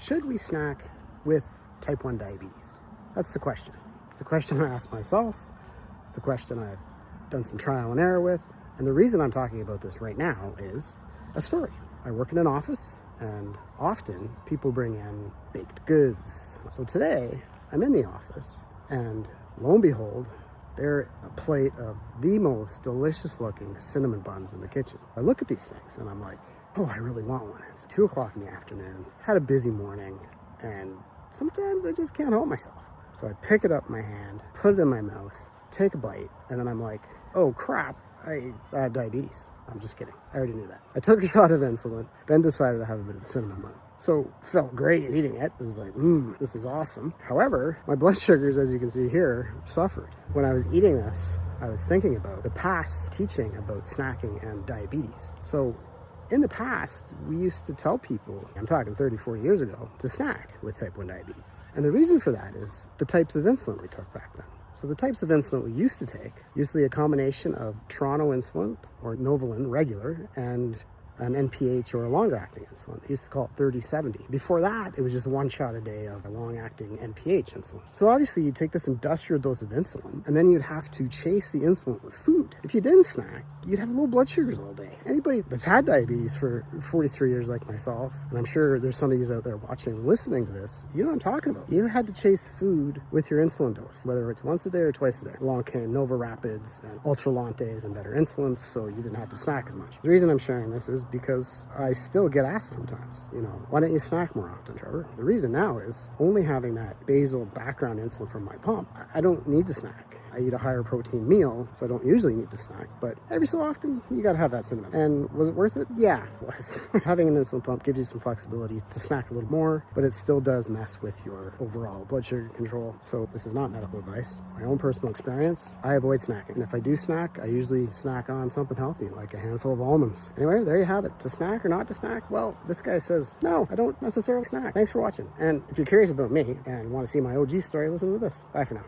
should we snack with type 1 diabetes? That's the question. It's a question I ask myself. It's a question I've done some trial and error with. And the reason I'm talking about this right now is a story. I work in an office, and often people bring in baked goods. So today I'm in the office, and lo and behold, they're a plate of the most delicious looking cinnamon buns in the kitchen. I look at these things and I'm like, oh, I really want one. It's 2 o'clock in the afternoon. I've had a busy morning, and sometimes I just can't help myself. So I pick it up in my hand, put it in my mouth, take a bite, and then I'm like, oh crap, I have diabetes. I'm just kidding. I already knew that. I took a shot of insulin, then decided to have a bit of the cinnamon bun. So felt great eating it. It was like, this is awesome. However, my blood sugars, as you can see here, suffered. When I was eating this, I was thinking about the past teaching about snacking and diabetes. So in the past, we used to tell people, I'm talking 34 years ago, to snack with type 1 diabetes. And the reason for that is the types of insulin we took back then. So the types of insulin we used to take, usually a combination of Toronto insulin or Novolin regular and an NPH or a longer-acting insulin. They used to call it 30/70. Before that, it was just 1 shot a day of a long-acting NPH insulin. So obviously, you take this industrial dose of insulin, and then you'd have to chase the insulin with food. If you didn't snack, you'd have low blood sugars all day. Anybody that's had diabetes for 43 years like myself, and I'm sure there's some of you out there watching and listening to this, you know what I'm talking about. You had to chase food with your insulin dose, whether it's once a day or twice a day. Along came Nova Rapids and Ultra Lantes and better insulins, so you didn't have to snack as much. The reason I'm sharing this is because I still get asked sometimes, why don't you snack more often, Trevor? The reason now is only having that basal background insulin from my pump, I don't need to snack. I eat a higher protein meal, so I don't usually need to snack, but every so often, you gotta have that cinnamon. And was it worth it? Yeah, it was. Having an insulin pump gives you some flexibility to snack a little more, but it still does mess with your overall blood sugar control. So this is not medical advice. My own personal experience, I avoid snacking. And if I do snack, I usually snack on something healthy, like a handful of almonds. Anyway, there you have it. To snack or not to snack? Well, this guy says, no, I don't necessarily snack. Thanks for watching. And if you're curious about me and want to see my OG story, listen to this. Bye for now.